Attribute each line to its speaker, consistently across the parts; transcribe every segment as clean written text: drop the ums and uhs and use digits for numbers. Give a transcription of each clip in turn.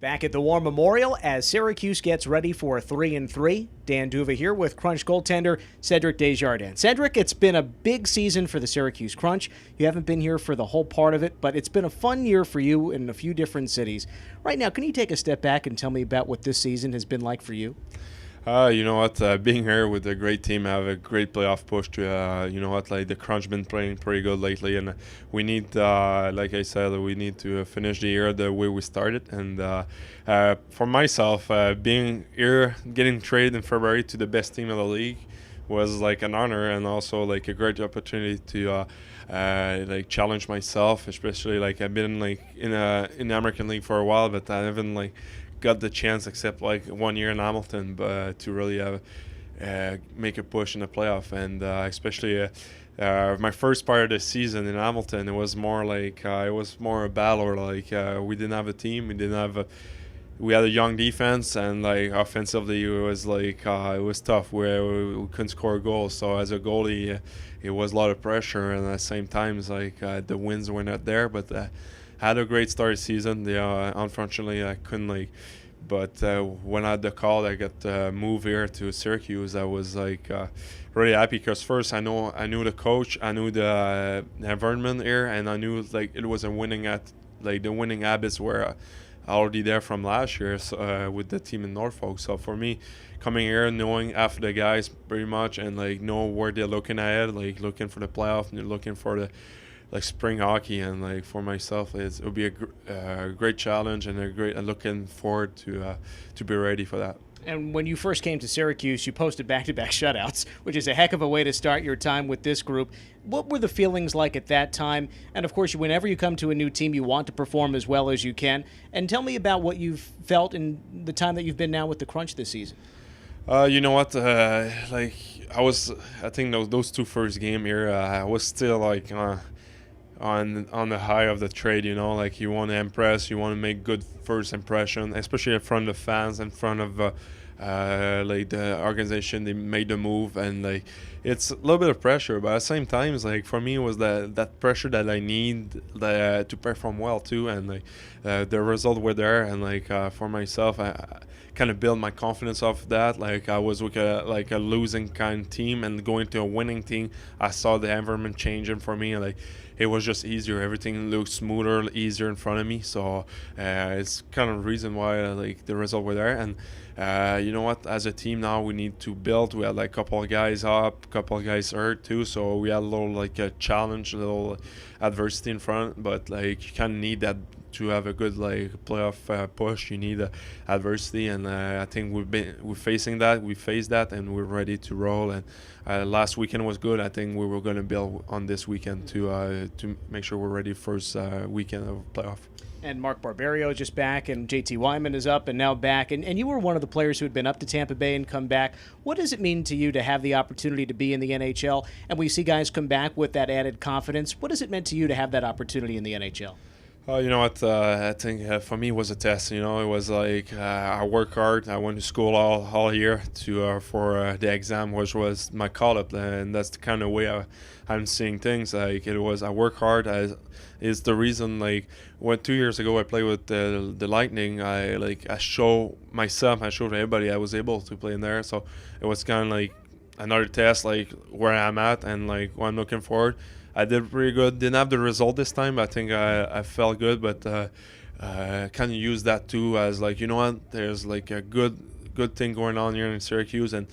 Speaker 1: Back at the War Memorial as Syracuse gets ready for 3-3. Dan Duva here with Crunch goaltender Cedrick Desjardins. Cedrick, it's been a big season for the Syracuse Crunch. You haven't been here for the whole part of it, but it's been a fun year for you in a few different cities. Right now, can you take a step back and tell me about what this season has been like for you?
Speaker 2: You know what? Being here with a great team, I have a great playoff push. You know what? Like the Crunch been playing pretty good lately, and we need, like I said, we need to finish the year the way we started. And for myself, being here, getting traded in February to the best team of the league was like an honor and also like a great opportunity to like challenge myself. Especially like I've been like in the American League for a while, but I haven't like got the chance except like 1 year in Hamilton, but to really make a push in the playoff. And especially my first part of the season in Hamilton, it was more like it was more a battle. Like we didn't have a team, we had a young defense, and like offensively it was like it was tough. We couldn't score goals, so as a goalie it was a lot of pressure, and at the same time it's like the wins were not there, but had a great start of the season. Unfortunately, I couldn't like. But when I had the call, I got moved here to Syracuse. I was like really happy because first I knew the coach, I knew the environment here, and I knew like it was a the winning habits were already there from last year with the team in Norfolk. So for me, coming here, knowing after the guys pretty much, and like know where they're looking ahead, like looking for the playoff and they're looking for the like spring hockey, and like for myself it'll be a great challenge and I'm looking forward to be ready for that.
Speaker 1: And when you first came to Syracuse, you posted back-to-back shutouts, which is a heck of a way to start your time with this group. What were the feelings like at that time? And of course, whenever you come to a new team, you want to perform as well as you can. And tell me about what you've felt in the time that you've been now with the Crunch this season.
Speaker 2: You know what? Like I think those two first game here, I was still like on the high of the trade, you know, like you want to impress, you want to make good first impression, especially in front of fans, in front of like the organization. They made the move, and like it's a little bit of pressure, but at the same time, it's like for me it was that pressure that I need to perform well too, and like the result were there, and like for myself, I kind of build my confidence off that. Like I was with a losing kind of team and going to a winning team. I saw the environment changing for me, and like it was just easier. Everything looked smoother, easier in front of me. So it's kind of the reason why like the result were there. And you know what? As a team now, we need to build. We had like a couple of guys up, a couple of guys hurt too. So we had a little like a challenge, a little adversity in front. But like you kind of need that to have a good like playoff push. You need adversity, and I think we're facing that. We faced that, and we're ready to roll. And last weekend was good. I think we were going to build on this weekend to make sure we're ready first weekend of playoff.
Speaker 1: And Mark Barberio is just back, and JT Wyman is up and now back. And you were one of the players who had been up to Tampa Bay and come back. What does it mean to you to have the opportunity to be in the NHL? And we see guys come back with that added confidence. What has it meant to you to have that opportunity in the NHL?
Speaker 2: You know what? I think for me it was a test. You know, it was like I work hard. I went to school all year for the exam, which was my call-up, and that's the kind of way I'm seeing things. Like it was, I work hard. Is the reason like when 2 years ago I played with the Lightning. I show myself, I showed everybody I was able to play in there. So it was kind of like another test, like where I'm at and like what I'm looking forward. I did pretty good. Didn't have the result this time. I think I felt good, but kind of use that too as like, you know what? There's like a good thing going on here in Syracuse, and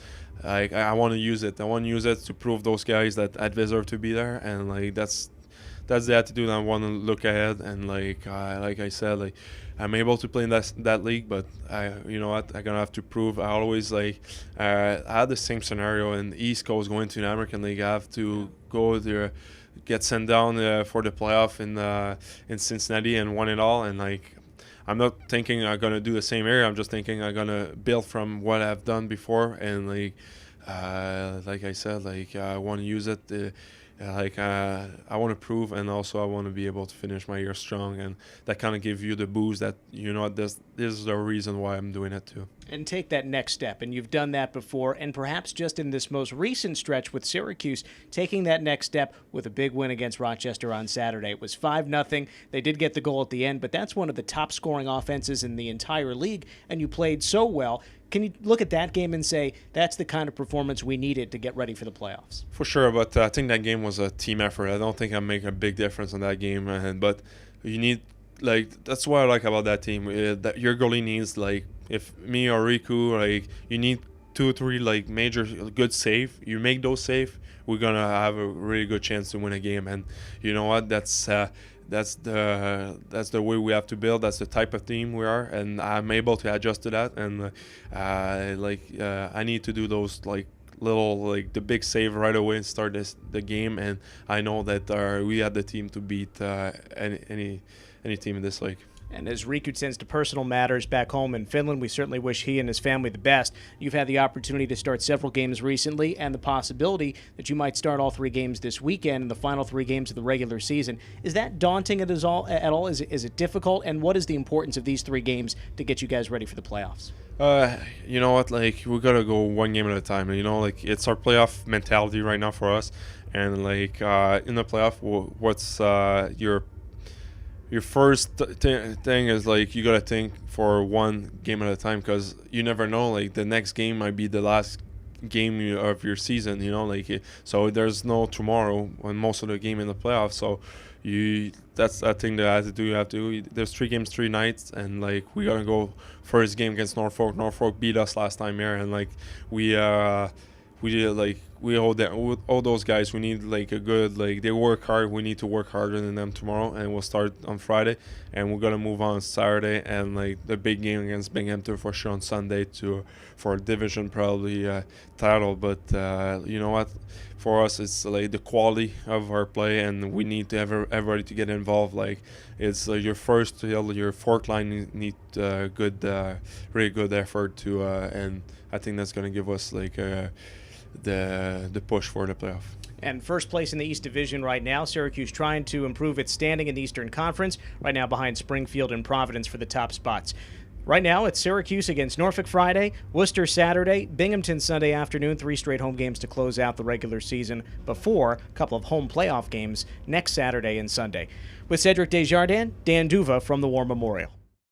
Speaker 2: I want to use it. I want to use it to prove those guys that I deserve to be there, and like that's the attitude. I want to look ahead, and like I said, like I'm able to play in that league, but you know what? I'm gonna have to prove. I always like I had the same scenario in the East Coast going to the American League. I have to go there, get sent down for the playoff in Cincinnati and won it all. And like I'm not thinking I'm gonna do the same here. I'm just thinking I'm gonna build from what I've done before. And like I said, like I want to use it. I want to prove, and also I want to be able to finish my year strong, and that kind of gives you the boost that this is the reason why I'm doing it too.
Speaker 1: And take that next step. And you've done that before, and perhaps just in this most recent stretch with Syracuse, taking that next step with a big win against Rochester on Saturday. It was 5-0. They did get the goal at the end, but that's one of the top scoring offenses in the entire league, and you played so well. Can you look at that game and say that's the kind of performance we needed to get ready for the playoffs?
Speaker 2: For sure, but I think that game was a team effort. I don't think I make a big difference in that game, but you need, that's what I like about that team. That your goalie needs, if me or Riku, you need 2 or 3 major good save. You make those save, we're gonna have a really good chance to win a game. And you know what? That's the way we have to build. That's the type of team we are, and I'm able to adjust to that. And I need to do those little the big save right away and start the game. And I know that we had the team to beat any team in this league.
Speaker 1: And as Riku tends to personal matters back home in Finland, we certainly wish he and his family the best. You've had the opportunity to start several games recently, and the possibility that you might start all 3 games this weekend in the final 3 games of the regular season. Is that daunting at all? Is it difficult? And what is the importance of these 3 games to get you guys ready for the playoffs?
Speaker 2: You know what? We gotta go one game at a time. It's our playoff mentality right now for us. And in the playoff, what's your first thing is you gotta think for one game at a time, because you never know, the next game might be the last game of your season, so there's no tomorrow on most of the game in the playoffs. So that's a thing that I have to do. You have to, there's 3 games 3 nights, and we gotta go first game against Norfolk beat us last time here, and we owe those guys. We need a good, they work hard. We need to work harder than them tomorrow, and we'll start on Friday, and we're gonna move on Saturday, and the big game against Binghamton for sure on Sunday for a division probably title. But you know what? For us, it's the quality of our play, and we need to everybody to get involved. It's your first, your fourth line need really good effort to, and I think that's gonna give us the push for the playoff.
Speaker 1: And first place in the East Division right now, Syracuse trying to improve its standing in the Eastern Conference, right now behind Springfield and Providence for the top spots. Right now, it's Syracuse against Norfolk Friday, Worcester Saturday, Binghamton Sunday afternoon, 3 straight home games to close out the regular season before a couple of home playoff games next Saturday and Sunday. With Cedrick Desjardins, Dan Duva from the War Memorial.